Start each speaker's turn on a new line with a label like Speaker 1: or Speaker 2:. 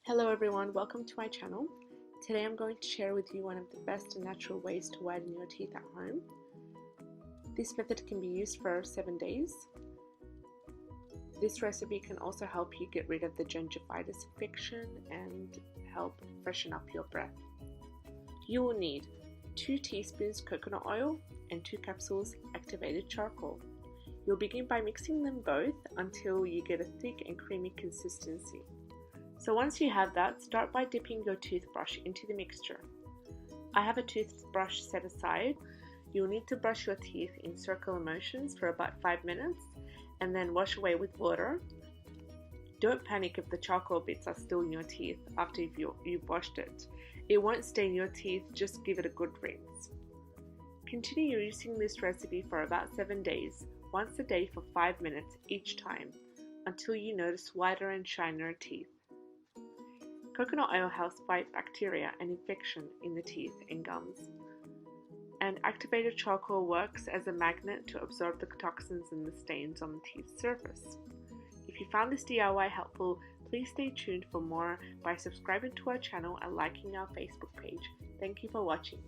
Speaker 1: Hello everyone, welcome to my channel. Today I'm going to share with you one of the best and natural ways to whiten your teeth at home. This method can be used for 7 days. This recipe can also help you get rid of the gingivitis infection and help freshen up your breath. You will need 2 teaspoons coconut oil and 2 capsules activated charcoal. You'll begin by mixing them both until you get a thick and creamy consistency. So once you have that, start by dipping your toothbrush into the mixture. I have a toothbrush set aside. You'll need to brush your teeth in circular motions for about 5 minutes and then wash away with water. Don't panic if the charcoal bits are still in your teeth after you've washed it. It won't stain your teeth, just give it a good rinse. Continue using this recipe for about 7 days, once a day for 5 minutes each time, until you notice whiter and shinier teeth. Coconut oil helps fight bacteria and infection in the teeth and gums. And activated charcoal works as a magnet to absorb the toxins and the stains on the teeth surface. If you found this DIY helpful, please stay tuned for more by subscribing to our channel and liking our Facebook page. Thank you for watching.